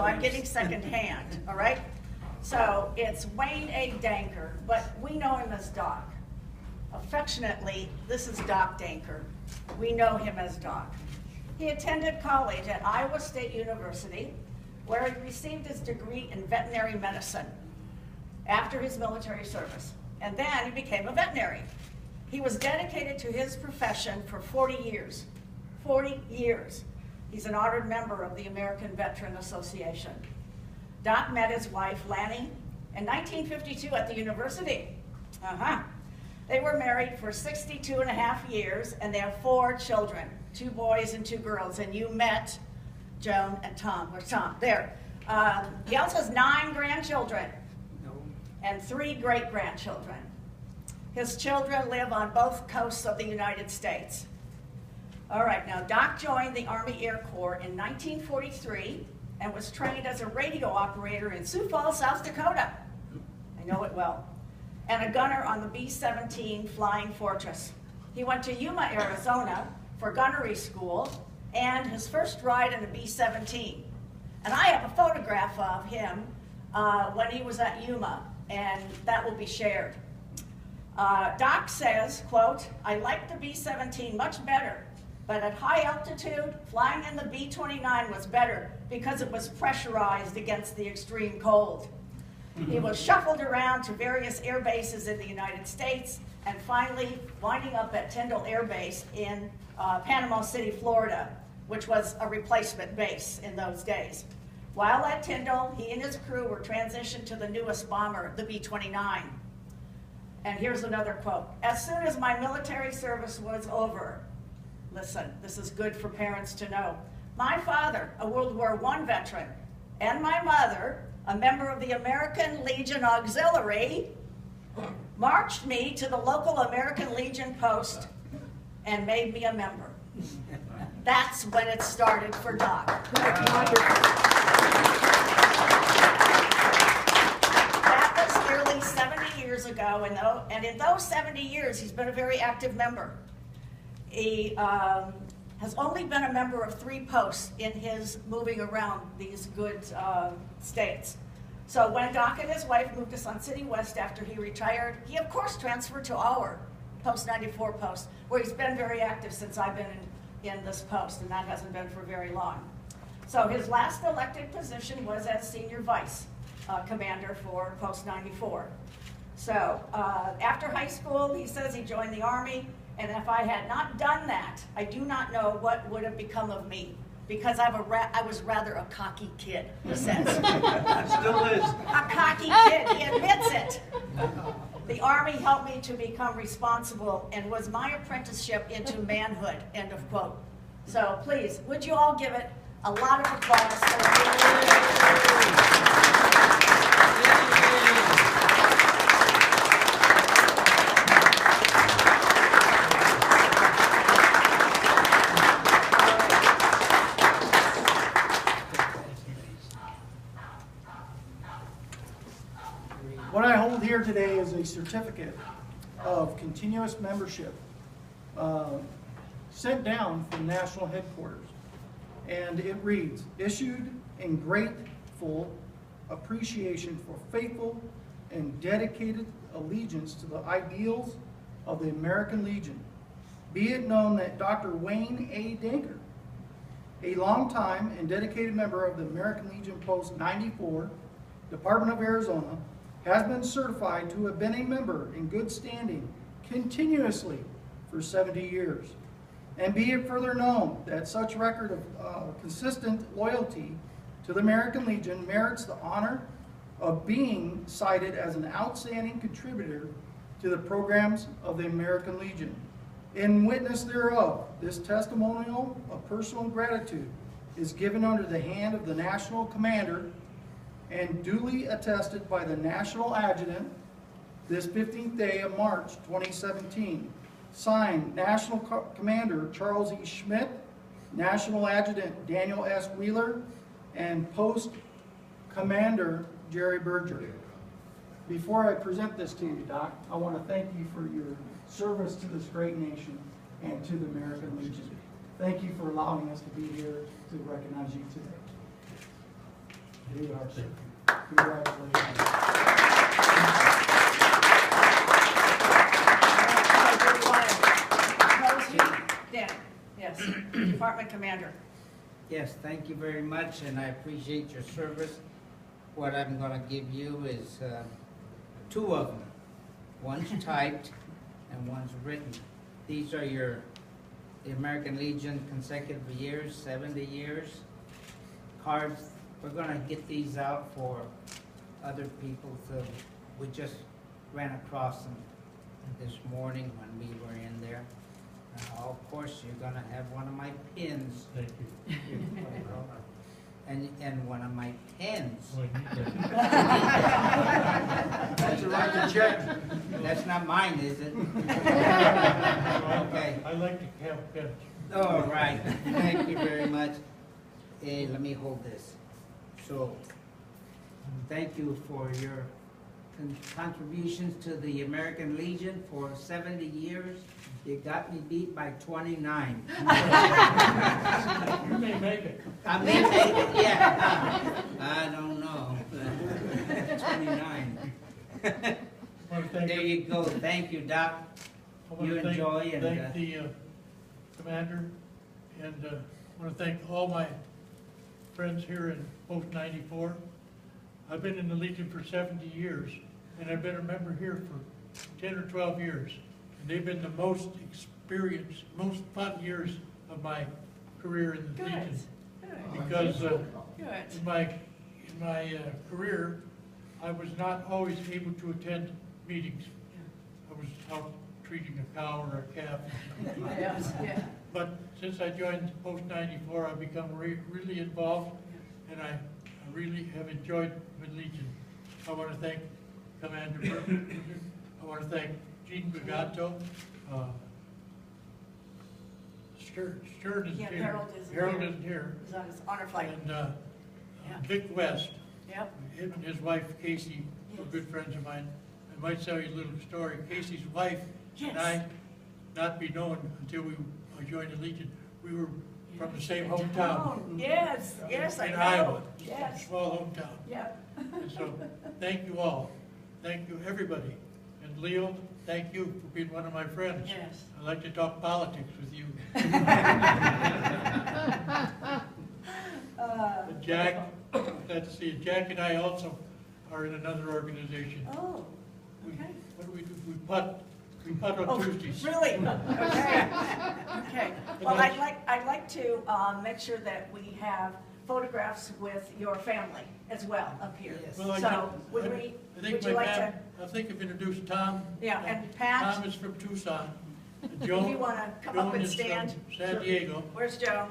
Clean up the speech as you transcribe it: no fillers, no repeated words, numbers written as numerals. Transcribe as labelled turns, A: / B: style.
A: so I'm getting secondhand, all right? So it's Wayne A. Danker, but we know him as Doc. Affectionately, this is Doc Danker. We know him as Doc. He attended college at Iowa State University, where he received his degree in veterinary medicine after his military service. And then he became a veterinarian. He was dedicated to his profession for 40 years. 40 years. He's an honored member of the American Veteran Association. Doc met his wife, Lanny, in 1952 at the university. They were married for 62 and a half years, and they have 4 children, 2 boys and 2 girls, and you met Joan and Tom, or Tom, there. He also has 9 grandchildren and 3 great-grandchildren. His children live on both coasts of the United States. All right, now Doc joined the Army Air Corps in 1943 and was trained as a radio operator in Sioux Falls, South Dakota. I know it well. And a gunner on the B-17 Flying Fortress. He went to Yuma, Arizona for gunnery school and his first ride in a B-17. And I have a photograph of him when he was at Yuma, and that will be shared. Doc says, quote, "I like the B-17 much better, but at high altitude, flying in the B-29 was better because it was pressurized against the extreme cold." He was shuffled around to various air bases in the United States and finally winding up at Tyndall Air Base in Panama City, Florida, which was a replacement base in those days. While at Tyndall, he and his crew were transitioned to the newest bomber, the B-29. And here's another quote. "As soon as my military service was over," listen, this is good for parents to know, "my father, a World War I veteran, and my mother, a member of the American Legion Auxiliary, marched me to the local American Legion post and made me a member." That's when it started for Doc. That was nearly 70 years ago, and in those 70 years, he's been a very active member. He has only been a member of 3 posts in his moving around these good states. So when Doc and his wife moved to Sun City West after he retired, he of course transferred to our Post 94 post, where he's been very active since I've been in this post, and that hasn't been for very long. So his last elected position was as senior vice commander for Post 94. So after high school, he says he joined the Army, and if I had not done that, I do not know what would have become of me, because I was rather a cocky kid, he says.
B: Still is.
A: A cocky kid, he admits it. The Army helped me to become responsible and was my apprenticeship into manhood, end of quote. So please, would you all give it a lot of applause for
C: What I hold here today is a certificate of continuous membership sent down from national headquarters. And it reads, "Issued in grateful appreciation for faithful and dedicated allegiance to the ideals of the American Legion. Be it known that Dr. Wayne A. Danker, a longtime and dedicated member of the American Legion Post 94, Department of Arizona, has been certified to have been a member in good standing continuously for 70 years. And be it further known that such record of consistent loyalty to the American Legion merits the honor of being cited as an outstanding contributor to the programs of the American Legion. In witness thereof, this testimonial of personal gratitude is given under the hand of the National Commander and duly attested by the National Adjutant this 15th day of March 2017. Signed, National Commander Charles E. Schmidt, National Adjutant Daniel S. Wheeler, and Post Commander Jerry Berger. Before I present this to you, Doc, I want to thank you for your service to this great nation and to the American Legion. Thank you for allowing us to be here to recognize you today. They are, sir. Congratulations.
A: Dan, yes, Department Commander.
B: Yes, thank you very much, and I appreciate your service. What I'm gonna give you is two of them. One's typed and one's written. These are the American Legion consecutive years, 70 years cards. We're gonna get these out for other people, so we just ran across them this morning when we were in there. Of course, you're gonna have one of my pins.
D: Thank you.
B: And one of my pens.
D: Well, you did.
C: That's right to check.
B: That's not mine, is it? Okay.
D: I like to have pens.
B: All right, thank you very much. Let me hold this. So, thank you for your contributions to the American Legion for 70 years. You got me beat by 29.
D: You may make it.
B: I may make it, yeah. I don't know. 29.
D: I want to thank
B: There you go. Thank you, Doc.
D: I want
B: You
D: to thank-
B: enjoy and,
D: Thank the commander, and I want to thank all my friends here in Post 94. I've been in the Legion for 70 years, and I've been a member here for 10 or 12 years. And they've been the most experienced, most fun years of my career in the
A: Good,
D: Legion.
A: good,
D: Because
A: good.
D: in my career, I was not always able to attend meetings. I was out treating a cow or a calf.
A: Yes, yeah.
D: But since I joined Post 94, I've become really involved, and I really have enjoyed the Legion. I want to thank Commander Burton. I want to thank Gene Bagato. Stern isn't
A: Yeah,
D: here.
A: Harold isn't
D: Harold
A: here.
D: isn't here.
A: He's on his honor flight.
D: And
A: Yeah.
D: Vic West,
A: Yep.
D: him and his wife Casey were good friends of mine. I might tell you a little story. Casey's wife and I, not be known until I joined the Legion, we were from the same hometown.
A: Yes, yes, I
D: In
A: know.
D: Iowa.
A: Yes,
D: Small hometown.
A: yeah.
D: And so, thank you all. Thank you, everybody. And Leo, thank you for being one of my friends.
A: Yes.
D: I like to talk politics with you. And Jack, let's see, Jack and I also are in another organization.
A: Oh,
D: We-
A: okay.
D: What do? We putt on
A: Oh,
D: Tuesdays.
A: really? Okay, okay. Well, I'd like to make sure that we have photographs with your family as well up here.
B: Yes.
D: Well,
A: So, would
D: I
A: would
D: think
A: you
D: my
A: like to,
D: I think I've introduced Tom.
A: Yeah, and Pat?
D: Tom is from Tucson.
A: if you want to come up
D: Joan
A: and
D: is from
A: stand?
D: San Diego.
A: Where's Joe?